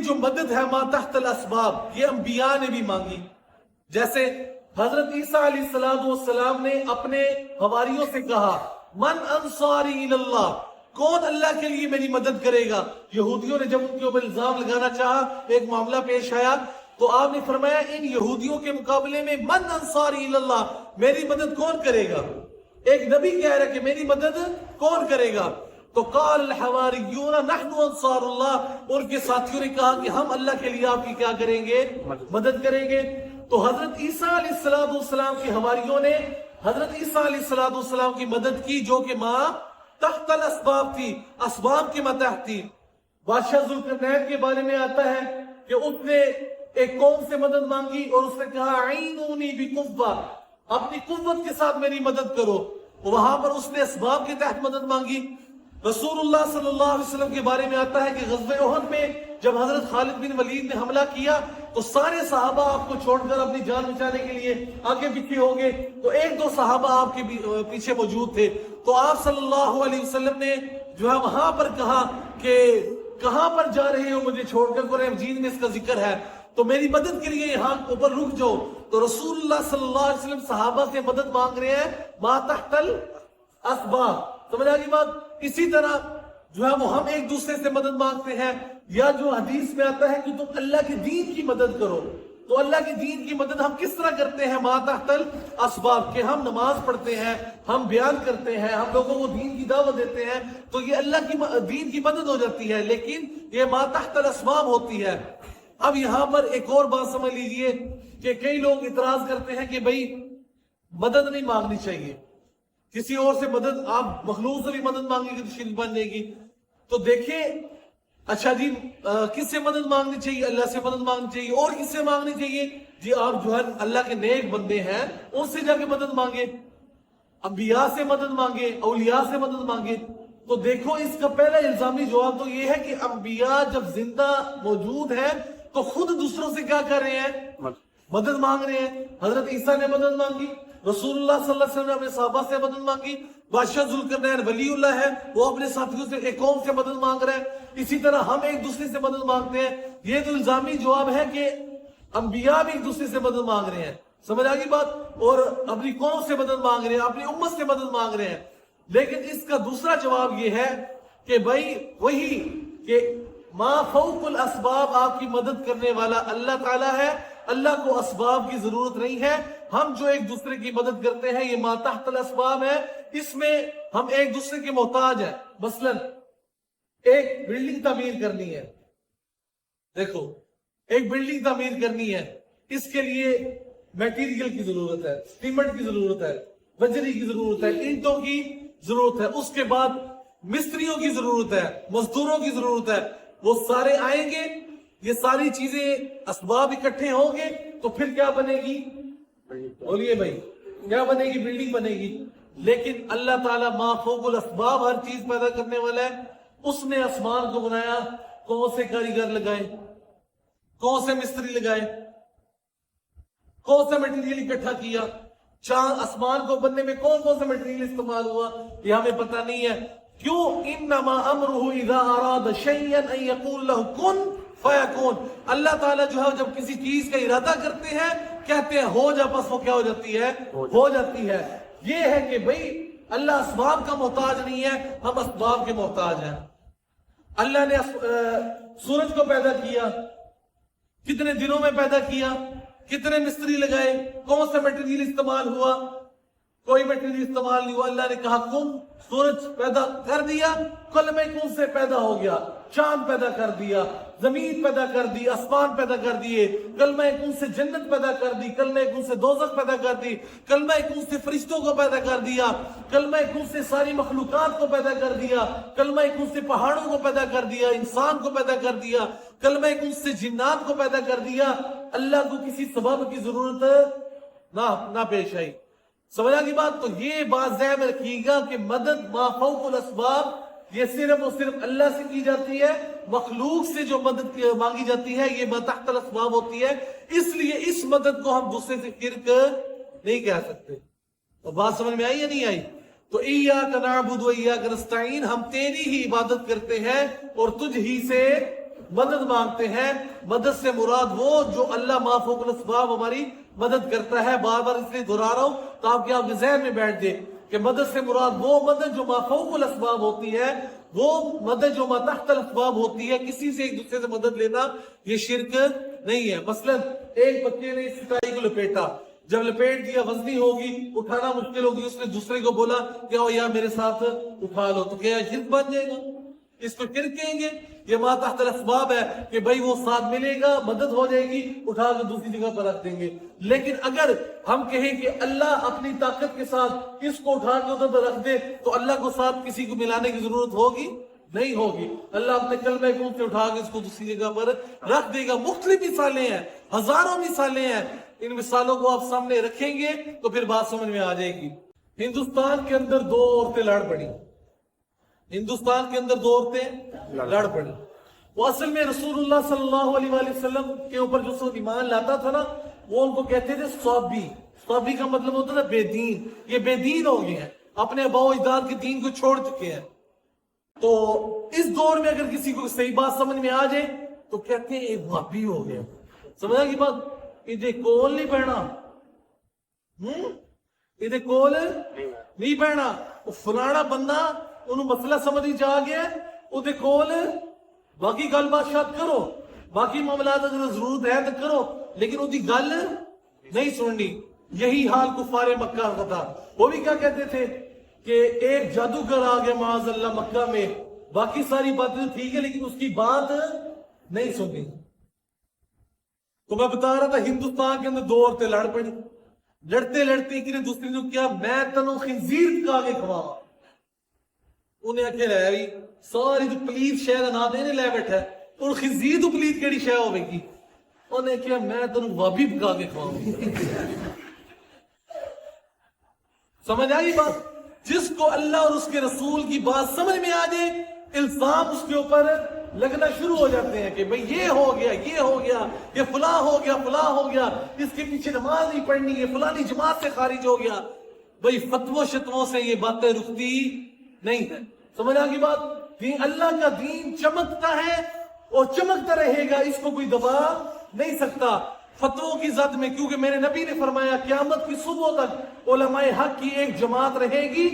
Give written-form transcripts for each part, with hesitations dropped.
جو مدد ہے ما تحت الاسباب، یہ انبیاء نے بھی مانگی. جیسے حضرت عیسیٰ علیہ السلام نے اپنے حواریوں سے کہا من انصاری اللہ، کون اللہ کے لیے میری مدد کرے گا. یہودیوں نے جب ان کے اوپر الزام لگانا چاہا، ایک معاملہ پیش آیا، تو آپ نے فرمایا ان یہودیوں کے مقابلے میں من انصاری اللہ، میری مدد کون کرے گا. ایک نبی کہہ رہا ہے کہ میری مدد کون کرے گا. تو قال الحواریون نحن انصار اللہ، ان کے ساتھیوں نے کہا کہ ہم اللہ کے لیے آپ کی کیا کریں گے، مدد کریں گے. تو حضرت عیسیٰ علیہ السلام کے حواریوں نے حضرت عیسیٰ علیہ السلام کی مدد کی، جو کہ ما تحت الاسباب تھی، اسباب کے متحت تھی. بادشاہ ذوالقرنین کے بارے میں آتا ہے کہ اس نے ایک قوم سے مدد مانگی اور اس نے کہا عینونی بقوہ، اپنی قوت کے ساتھ میری مدد کرو. وہاں پر اس نے اسباب کے تحت مدد مانگی. رسول اللہ صلی اللہ علیہ وسلم کے بارے میں آتا ہے کہ غزوہ احد میں جب حضرت خالد بن ولید نے حملہ کیا تو سارے صحابہ آپ کو چھوڑ کر اپنی جان بچانے کے لیے آگے پیچھے ہو گئے، تو ایک دو صحابہ آپ کے پیچھے موجود تھے. تو آپ صلی اللہ علیہ وسلم نے جو ہے وہاں پر کہا کہ کہاں پر جا رہے ہو مجھے چھوڑ کر، قرآن مجید میں اس کا ذکر ہے، تو میری مدد کے لیے یہاں اوپر رک جاؤ. تو رسول اللہ صلی اللہ علیہ وسلم صحابہ سے مدد مانگ رہے ہیں ما تحت الاسباب. سمجھ آ گئی بات. اسی طرح جو ہے وہ ہم ایک دوسرے سے مدد مانگتے ہیں، یا جو حدیث میں آتا ہے کہ تم اللہ کے دین کی مدد کرو. تو اللہ کے دین کی مدد ہم کس طرح کرتے ہیں، ما تحت الاسباب، کہ ہم نماز پڑھتے ہیں، ہم بیان کرتے ہیں، ہم لوگوں کو دین کی دعوت دیتے ہیں، تو یہ اللہ کی دین کی مدد ہو جاتی ہے، لیکن یہ ما تحت الاسباب ہوتی ہے. اب یہاں پر ایک اور بات سمجھ لیجئے کہ کئی لوگ اعتراض کرتے ہیں کہ بھئی مدد نہیں مانگنی چاہیے، کسی اور سے مدد، آپ مخلوق سے بھی مدد مانگیں گے تو شرک بن جائے گی. تو دیکھیں اچھا جی کس سے مدد مانگنی چاہیے، اللہ سے مدد مانگنی چاہیے. اور کس سے مانگنی چاہیے جی، آپ جو ہے اللہ کے نیک بندے ہیں ان سے جا کے مدد مانگے، انبیاء سے مدد مانگے، اولیاء سے مدد مانگے. تو دیکھو اس کا پہلا الزامی جواب تو یہ ہے کہ انبیاء جب زندہ موجود ہیں تو خود دوسروں سے کیا کر رہے ہیں، مدد مانگ رہے ہیں. حضرت عیسیٰ نے مدد مانگی، رسول اللہ صلی اللہ علیہ وسلم نے اپنے صحابہ سے مدد مانگی، بادشاہ ذوالقرنین ولی اللہ ہے، وہ اپنے ساتھیوں سے ایک قوم سے مدد مانگ رہے ہیں. اسی طرح ہم ایک دوسرے سے مدد مانگتے ہیں. یہ تو الزامی جواب ہے کہ انبیاء بھی ایک دوسرے سے مدد مانگ رہے ہیں. سمجھ آ گئی بات. اور اپنی قوم سے مدد مانگ رہے ہیں، اپنی امت سے مدد مانگ رہے ہیں. لیکن اس کا دوسرا جواب یہ ہے کہ بھائی وہی کہ ما فوق الاسباب، آپ کی مدد کرنے والا اللہ تعالیٰ ہے، اللہ کو اسباب کی ضرورت نہیں ہے. ہم جو ایک دوسرے کی مدد کرتے ہیں یہ ما تحت الاسباب ہے، اس میں ہم ایک دوسرے کے محتاج ہیں. مثلا ایک بلڈنگ تعمیر کرنی ہے، دیکھو ایک بلڈنگ تعمیر کرنی ہے، اس کے لیے میٹیریل کی ضرورت ہے، سیمنٹ کی ضرورت ہے، بجری کی ضرورت ہے، اینٹوں کی ضرورت ہے، اس کے بعد مستریوں کی ضرورت ہے، مزدوروں کی ضرورت ہے. وہ سارے آئیں گے، یہ ساری چیزیں اسباب اکٹھے ہوں گے تو پھر کیا بنے گی، بولیے بھائی کیا بنے گی، بلڈنگ بنے گی. لیکن اللہ تعالیٰ ما فوق الاسباب ہر چیز پیدا کرنے والا ہے. اس نے آسمان کو بنایا، کون سے کاریگر لگائے، کون سے مستری لگائے، کون سا مٹیریل اکٹھا کیا، چاند آسمان کو بننے میں کون کون سا مٹیریل استعمال ہوا، یہ ہمیں پتہ نہیں ہے. کیوں؟ انما امرہ اذا اراد شیئا ان یقول له کن فیکون. اللہ تعالیٰ جو ہے جب کسی چیز کا ارادہ کرتے ہیں کہتے ہیں ہو جا، بس وہ کیا ہو جاتی ہے، ہو جاتی ہے. یہ ہے کہ بھئی اللہ اسباب کا محتاج نہیں ہے، ہم اسباب کے محتاج ہیں. اللہ نے سورج کو پیدا کیا، کتنے دنوں میں پیدا کیا، کتنے مستری لگائے، کون سا میٹیریل استعمال ہوا، کوئی میٹیریل استعمال نہیں ہوا. اللہ نے کہا کن، سورج پیدا کر دیا، کلمہ کن سے پیدا ہو گیا. چاند پیدا کر دیا، زمین پیدا کر دی، آسمان پیدا کر دیے، کلمہ کن سے جنت پیدا کر دی، کلمہ کن سے دوزخ پیدا کر دی، کلمہ کن سے فرشتوں کو پیدا کر دیا، کلمہ کن سے ساری مخلوقات کو پیدا کر دیا، کلمہ کن سے پہاڑوں کو پیدا کر دیا، انسان کو پیدا کر دیا، کلمہ کن سے جنات کو پیدا کر دیا. اللہ کو کسی سبب کی ضرورت نہ پیش آئی. سمجھا کی بات. تو یہ بات ذہن میں رکھیے گا کہ مدد ما فوق الاسباب یہ صرف اور صرف اللہ سے کی جاتی ہے. مخلوق سے جو مدد مانگی جاتی ہے یہ ما تحت الاسباب ہوتی ہے. اس لیے اس مدد کو ہم دوسرے سے شرک نہیں کہہ سکتے. تو بات سمجھ میں آئی یا نہیں آئی؟ تو ایاک نعبد و ایاک نستعین، ہم تیری ہی عبادت کرتے ہیں اور تجھ ہی سے مدد مانگتے ہیں. مدد سے مراد وہ جو اللہ ما فوق الاسباب ہماری مدد کرتا ہے. بار بار اس لیے دہرا رہا ہوں تاکہ آپ کے ذہن میں بیٹھ جائے کہ مدد سے مراد وہ مدد جو ما فوق الاسباب ہوتی ہے, وہ مدد جو ما تحت الاسباب ہوتی ہے. کسی سے ایک دوسرے سے مدد لینا یہ شرک نہیں ہے. مثلا ایک بچے نے اس چٹائی کو لپیٹا, جب لپیٹ دیا وزنی ہوگی, اٹھانا مشکل ہوگی, اس نے دوسرے کو بولا کہ او یا میرے ساتھ اٹھا لو, تو کیا شرک بن جائے گا؟ اس کو شرک کہیں گے؟ یہ ما تحت الاسباب ہے کہ بھائی وہ ساتھ ملے گا, مدد ہو جائے گی, اٹھا کے دوسری جگہ پر رکھ دیں گے. لیکن اگر ہم کہیں کہ اللہ اپنی طاقت کے ساتھ اس کو اٹھا کے ادھر پر رکھ دے, تو اللہ کو ساتھ کسی کو ملانے کی ضرورت ہوگی؟ نہیں ہوگی. اللہ اپنے کلمہ کون سے اٹھا کے اس کو دوسری جگہ پر رکھ دے گا. مختلف مثالیں ہیں, ہزاروں مثالیں ہیں. ان مثالوں کو آپ سامنے رکھیں گے تو پھر بات سمجھ میں آ جائے گی. ہندوستان کے اندر دو عورتیں لڑ پڑی. ہندوستان کے اندر دو عورتیں لڑ پڑی. وہ اصل میں رسول اللہ صلی اللہ علیہ وآلہ وسلم کے اوپر جو سب ایمان لاتا تھا نا, وہ ان کو کہتے تھے صابی. صابی کا مطلب ہوتا ہے بے دین. یہ بے دین ہو گئے ہیں, اپنے آباء و اجداد کے دین کو چھوڑ چکے ہیں. تو اس دور میں اگر کسی کو صحیح بات سمجھ میں آ جائے تو کہتے ہیں ایک وہابی ہو گیا. سمجھا کی بات؟ ادھے کول نہیں پہنا, ادھے کول نہیں پہنا. فلانا بندہ انہوں مسئلہ سمجھ جا گیا, ادھے کول باقی گل بات شاد کرو, باقی معاملات اگر ضرورت ہے تو کرو, لیکن ادھی گل نہیں سننی. یہی حال کفار مکہ کا تھا. وہ بھی کیا کہتے تھے کہ ایک جادوگر آ گیا معاذ اللہ مکہ میں, باقی ساری باتیں ٹھیک ہے لیکن اس کی بات نہیں سنی. تو میں بتا رہا تھا ہندوستان کے اندر دو عورتیں لڑ پڑی. لڑتے لڑتے ایک نے دوسری نے کیا, میں تنو خنزیر کا کے کھواوا. انہیں آکھے رہے بھی ساری جو پلیت شہر نہ دینے لے بیٹھا ہے, اور خنزیر تو پلیت کیڑی شہر ہوئے گی. انہیں کیا میں تنو وابی پکا کے کھواوا. سمجھ آئی بات؟ جس کو اللہ اور اس کے رسول کی بات سمجھ میں آ جائے, الزام اس کے اوپر لگنا شروع ہو جاتے ہیں کہ بھئی یہ ہو گیا, یہ ہو گیا, یہ فلاں ہو گیا, فلاں ہو گیا, اس کے پیچھے نماز نہیں پڑھنی ہے, فلانی جماعت سے خارج ہو گیا. بھئی فتووں شتووں سے یہ باتیں رکتی نہیں ہے. سمجھ آگی بات؟ دین اللہ کا دین چمکتا ہے اور چمکتا رہے گا, اس کو کوئی دبا نہیں سکتا فتووں کی زد میں. کیونکہ میرے نبی نے فرمایا قیامت کی صبح تک علماء حق کی ایک جماعت رہے گی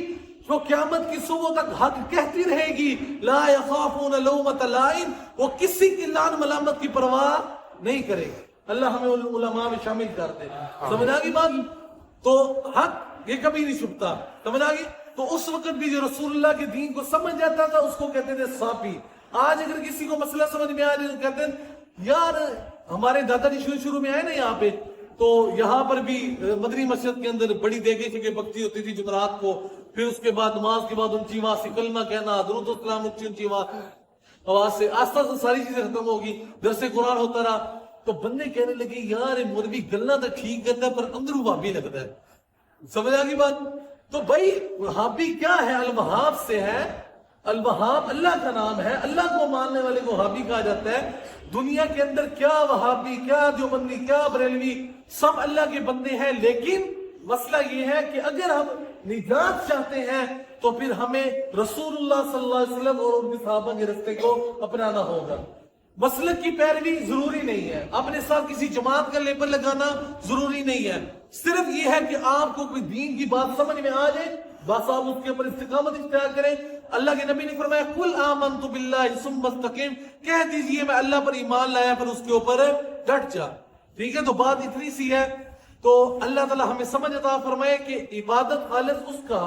جو قیامت کی صبح تک حق کہتی رہے گی, لا یخافون لومۃ لائم, وہ کسی کی لان ملامت کی پرواہ نہیں کرے گی. اللہ ہمیں علماء میں شامل کر دے. سمجھ آگی بات؟ تو حق یہ کبھی نہیں چھپتا. سمجھ آگی؟ تو اس وقت بھی جو رسول اللہ کے دین کو سمجھ جاتا تھا اس کو کہتے تھے صافی. آج اگر کسی کو مسئلہ سمجھ میں آ جائے تو کہتے ہیں یار ہمارے دادا جی شروع میں آئے نا یہاں پہ, تو یہاں پر بھی مدنی مسجد کے اندر بڑی دیگے چکے بکتی ہوتی تھی جمعرات کو. پھر اس کے بعد نماز کے بعد اونچی آواز سے کلمہ کہنا, درود و سلام اونچی آواز سے, آستہ سے ساری چیزیں ختم ہوگی. درس قرآن ہوتا رہا. تو بندے کہنے لگے یار مولوی گلنا تو ٹھیک کرتا ہے پر اندروں وہابی لگتا ہے. سمجھ آ گئی بات؟ تو بھائی وہابی کیا ہے؟ الوہاب سے ہے. الوہاب اللہ کا نام ہے, اللہ کو ماننے والے کو وہابی کہا جاتا ہے. دنیا کے اندر کیا وہابی, کیا دیوبندی, کیا بریلوی, سب اللہ کے بندے ہیں. لیکن مسئلہ یہ ہے کہ اگر ہم نجات چاہتے ہیں تو پھر ہمیں رسول اللہ صلی اللہ علیہ وسلم اور ان کے صحابہ کے راستے کو اپنانا ہوگا. مسلک کی پیروی ضروری نہیں ہے, اپنے ساتھ کسی جماعت کا لیبل لگانا ضروری نہیں ہے. صرف یہ ہے کہ آپ کو کوئی دین کی بات سمجھ میں آ جائے, بس آپ اس کے اوپر استقامت اختیار کریں. اللہ کے نبی نے فرمایا قل آمنت باللہ ثم استقم, کہہ دیجئے میں اللہ پر ایمان لایا پر اس کے اوپر ڈٹ جا. ٹھیک ہے, تو بات اتنی سی ہے. تو اللہ تعالی ہمیں سمجھ عطا فرمائے کہ عبادت خالص اس کا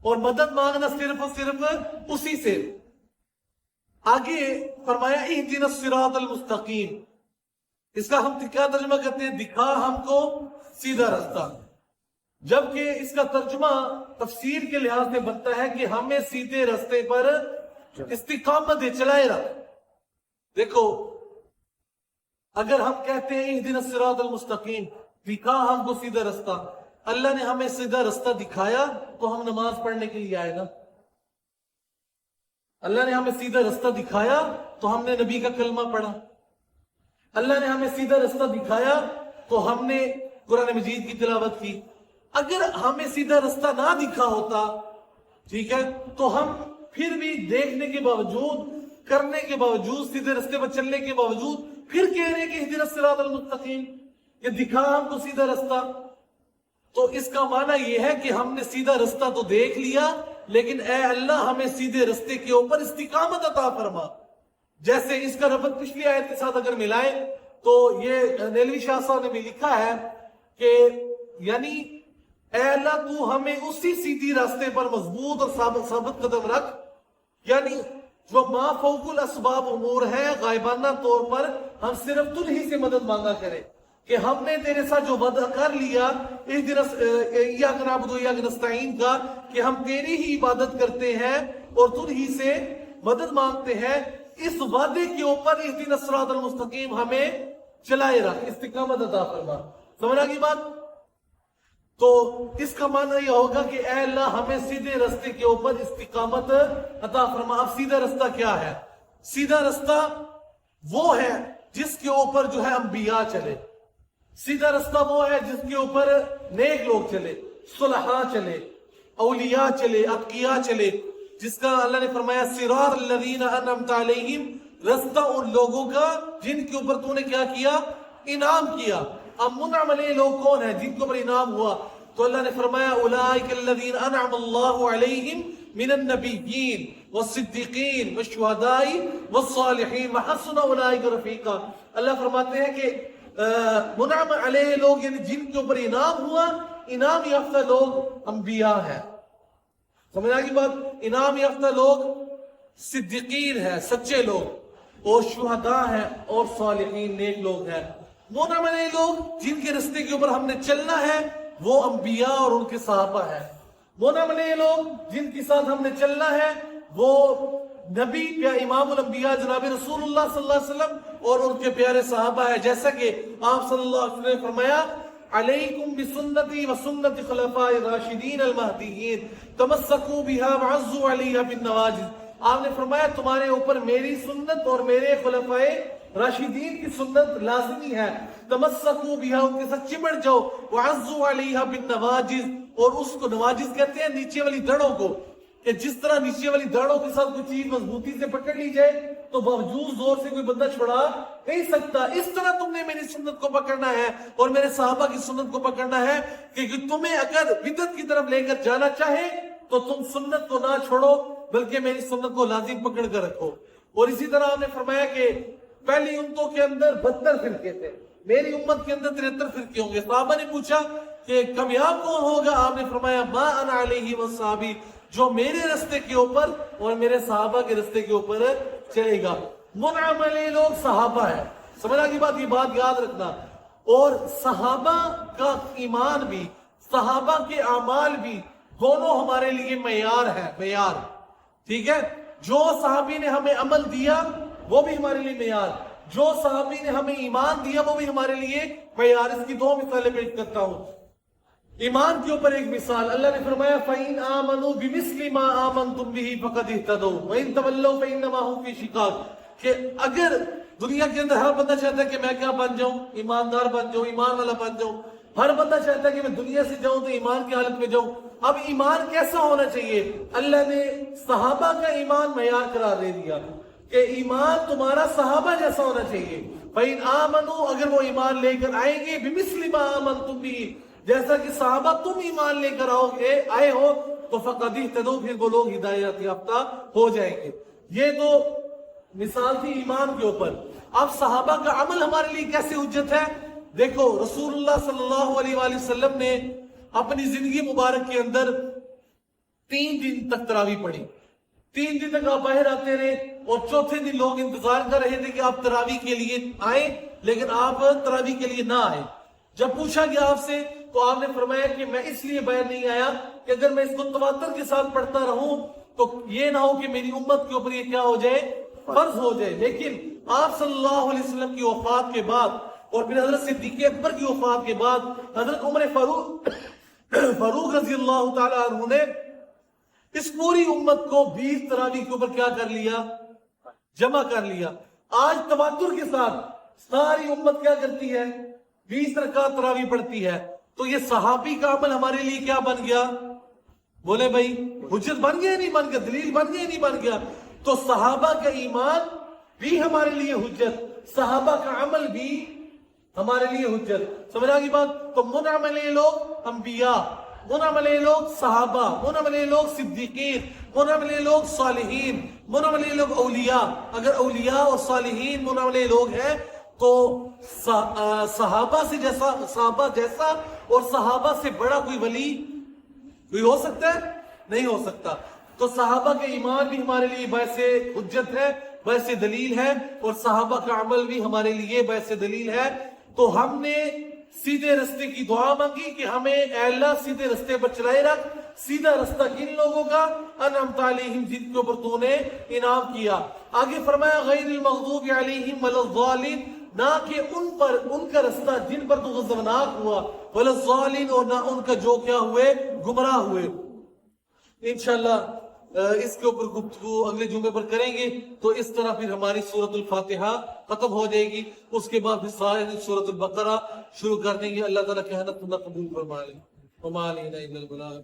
اور مدد مانگنا صرف اور صرف اسی سے. آگے فرمایا اہدنا الصراط المستقیم, اس کا ہم کیا ترجمہ کرتے ہیں؟ دکھا ہم کو سیدھا راستہ. جبکہ اس کا ترجمہ تفسیر کے لحاظ سے بنتا ہے کہ ہمیں سیدھے راستے پر استقامت چلائے رکھ. دیکھو اگر ہم کہتے ہیں اہدنا الصراط المستقیم, دکھا ہم کو سیدھا راستہ, اللہ نے ہمیں سیدھا راستہ دکھایا تو ہم نماز پڑھنے کے لیے آئے نا. اللہ نے ہمیں سیدھا راستہ دکھایا تو ہم نے نبی کا کلمہ پڑھا. اللہ نے ہمیں سیدھا راستہ دکھایا تو ہم نے قرآن مجید کی تلاوت کی. اگر ہمیں سیدھا راستہ نہ دکھا ہوتا, ٹھیک ہے, تو ہم پھر بھی دیکھنے کے باوجود کرنے کے باوجود, سیدھے رستے پر چلنے کے باوجود پھر کہہ رہے کہ اہدنا الصراط المستقیم, کہ دکھا ہم کو سیدھا رستہ. تو اس کا معنی یہ ہے کہ ہم نے سیدھا رستہ تو دیکھ لیا, لیکن اے اللہ ہمیں سیدھے رستے کے اوپر استقامت عطا فرما. جیسے اس کا ربط پچھلی آیت کے ساتھ اگر ملائیں تو یہ نیلوی شاہ صاحب نے بھی لکھا ہے کہ یعنی اے اللہ تو ہمیں اسی سیدھی راستے پر مضبوط اور ثابت قدم رکھ, یعنی جو ما فوق الاسباب امور ہے غائبانہ طور پر ہم صرف تجھ ہی سے مدد مانگا کریں, کہ ہم نے تیرے ساتھ جو وعدہ کر لیا ایاک نعبد و ایاک نستعین کا, کہ ہم تیری ہی عبادت کرتے ہیں اور تجھ ہی سے مدد مانگتے ہیں, اس وعدے کے اوپر اہدنا الصراط المستقیم ہمیں چلائے رکھ, استقامت عطا فرما. سمجھا کی بات؟ تو اس کا معنی یہ ہوگا کہ اے اللہ ہمیں سیدھے رستے کے اوپر استقامت عطا فرما. اب سیدھا رستہ کیا ہے؟ سیدھا رستہ وہ ہے جس کے اوپر جو ہے انبیاء چلے. سیدھا رستہ وہ ہے جس کے اوپر نیک لوگ چلے, صلحاء چلے, اولیاء چلے, اتقیاء چلے, جس کا اللہ نے فرمایا صراط الذین انعمت علیہم, رستہ ان لوگوں کا جن کے اوپر تو نے کیا کیا؟ انعام کیا. اب منعم علیہ لوگ کون ہیں جن کے اوپر انعام ہوا؟ تو اللہ نے فرمایا اولئک الذین انعم اللہ علیہم من النبیین والصدیقین والشہداء والصالحین وحسن اولئک رفیقا. اللہ فرماتے ہیں کہ منعم علیہ لوگ یعنی جن کے اوپر انعام ہوا, انعام یافتہ لوگ انبیاء ہیں. سمجھا کی بات؟ انعام یافتہ لوگ صدیقین ہیں, سچے لوگ, اور شہداء ہیں, اور صالحین نیک لوگ ہیں. منعم علیہ لوگ جن کے رستے کے اوپر ہم نے چلنا ہے وہ انبیاء اور ان کے صحابہ ہیں. منعم علیہ لوگ جن کے ساتھ ہم نے چلنا ہے وہ نبی یا امام الانبیاء جناب رسول اللہ صلی اللہ علیہ وسلم اور ان کے پیارے صحابہ ہیں. جیسا کہ آپ صلی اللہ علیہ وسلم نے فرمایا علیکم بسنتی وسنت خلفاء الراشدین المہدیین تمسکوا بها وعضوا علیہا بالنواجذ. آپ نے فرمایا تمہارے اوپر میری سنت اور میرے خلفاء راشدین کی سنت لازمی ہے, تمسکوا بها ان کے ساتھ چمٹ جاؤ, وعضوا علیہا بالنواجذ, اور اس کو نواجذ کہتے ہیں نیچے والی دڑوں کو, کہ جس طرح نیچے والی داڑوں کے ساتھ کوئی چیز مضبوطی سے پکڑ لی جائے تو باوجود زور سے کوئی بندہ چھڑا نہیں سکتا, اس طرح تم نے میری سنت کو پکڑنا ہے اور میرے صحابہ کی سنت کو پکڑنا ہے, کہ تمہیں اگر بدعت کی طرف لے کر جانا چاہے تو تم سنت کو نہ چھوڑو بلکہ میری سنت کو لازم پکڑ کر رکھو. اور اسی طرح آپ نے فرمایا کہ پہلی امتوں کے اندر 72 فرقے تھے, میری امت کے اندر 73 فرقے ہوں گے. صحابہ نے پوچھا کہ کامیاب کون ہوگا؟ آپ نے فرمایا ما انا علیہ واصحابی, جو میرے رستے کے اوپر اور میرے صحابہ کے رستے کے اوپر چلے گا. منعم علیہ لوگ صحابہ ہیں. سمجھا کی بات؟ یہ بات یاد رکھنا. اور صحابہ کا ایمان بھی, صحابہ کے اعمال بھی, دونوں ہمارے لیے معیار ہے, معیار. ٹھیک ہے, جو صحابی نے ہمیں عمل دیا وہ بھی ہمارے لیے معیار, جو صحابی نے ہمیں ایمان دیا وہ بھی ہمارے لیے معیار. اس کی 2 مثالیں پیش کرتا ہوں. ایمان کے اوپر ایک مثال, اللہ نے فرمایا فَإِنْ آمَنُوا بِمِثْلِ مَا آمَنْتُمْ بِهِ فَقَدِ اهْتَدَوْا وَإِنْ تَوَلَّوْا فَإِنَّمَا هُمْ فِي شِقَاقٍ. کہ اگر دنیا کے اندر ہر بندہ چاہتا ہے کہ میں کیا بن جاؤں, ایماندار بن جاؤں, ایمان والا بن جاؤں, ہر بندہ چاہتا ہے کہ میں دنیا سے جاؤں تو ایمان کی حالت میں جاؤں. اب ایمان کیسا ہونا چاہیے؟ اللہ نے صحابہ کا ایمان معیار قرار دے دیا کہ ایمان تمہارا صحابہ جیسا ہونا چاہیے. فَإِنْ آمَنُوا, اگر وہ ایمان لے کر آئیں گے, بِمِثْلِ مَا آمَنْتُمْ بِهِ, جیسا کہ صحابہ تم ایمان لے کر آئے ہو, تو فَقَدِ اهْتَدَوْا, پھر وہ لوگ ہدایت یافتہ ہو جائیں گے. یہ تو مثال تھی ایمان کے اوپر. اب صحابہ کا عمل ہمارے لیے کیسے حجت ہے؟ دیکھو رسول اللہ صلی اللہ علیہ وآلہ وسلم نے اپنی زندگی مبارک کے اندر 3 دن تک تراویح پڑھی. 3 دن تک آپ باہر آتے رہے اور چوتھے دن لوگ انتظار کر رہے تھے کہ آپ تراویح کے لیے آئیں, لیکن آپ تراویح کے لیے نہ آئے. جب پوچھا گیا آپ سے تو آپ نے فرمایا کہ میں اس لیے باہر نہیں آیا کہ اگر میں اس کو تواتر کے ساتھ پڑھتا رہوں تو یہ نہ ہو کہ میری امت کے اوپر یہ کیا ہو جائے, فرض ہو جائے. لیکن آپ صلی اللہ علیہ وسلم کی وفات کے بعد اور پھر حضرت صدیق اکبر کی وفات کے بعد حضرت عمر فاروق رضی اللہ تعالیٰ عنہ نے اس پوری امت کو 20 تراویح کے اوپر کیا کر لیا, جمع کر لیا. آج تواتر کے ساتھ ساری امت کیا کرتی ہے, 20 رکعت تراویح پڑھتی ہے. تو یہ صحابی کا عمل ہمارے لیے کیا بن گیا؟ بولے بھائی, حجت بن گیا نہیں بن گیا, دلیل بن گیا نہیں بن گیا؟ تو صحابہ کا ایمان بھی ہمارے لیے حجت، صحابہ کا عمل بھی ہمارے لیے حجت. سمجھ آگی بات؟ تو منعم علیہ لوگ انبیاء، منعم علیہ لوگ صحابہ، منعم علیہ لوگ صدیقین، منعم علیہ لوگ صالحین، منعم علیہ لوگ اولیاء. اگر اولیاء اور صالحین منعم علیہ لوگ ہیں تو صحابہ جیسا اور صحابہ سے بڑا کوئی ولی کوئی ہو سکتا ہے؟ نہیں ہو سکتا. تو صحابہ کے ایمان بھی ہمارے لیے باعث حجت ہے، باعث دلیل ہے، اور صحابہ کا عمل بھی ہمارے لیے باعث دلیل ہے. تو ہم نے سیدھے رستے کی دعا مانگی کہ ہمیں اے اللہ سیدھے رستے پر چلائے رکھ. سیدھا رستہ کن لوگوں کا؟ انعمت علیہم، جن کے اوپر تو نے انعام کیا. آگے فرمایا غیر المغضوب علیہم ولا الضالین، نہ کہ ان کا رستہ جن پر تو غضبناک ہوا، ولا الضالین، اور نہ ان کا جو کیا ہوئے، گمراہ ہوئے. انشاءاللہ اس کے اوپر گفتگو اگلے جمعے پر کریں گے. تو اس طرح پھر ہماری سورۃ الفاتحہ ختم ہو جائے گی. اس کے بعد پھر سورۃ البقرہ شروع کر دیں گے. اللہ تعالیٰ کہنا قبول فرمائے. وما علینا الا البلاغ.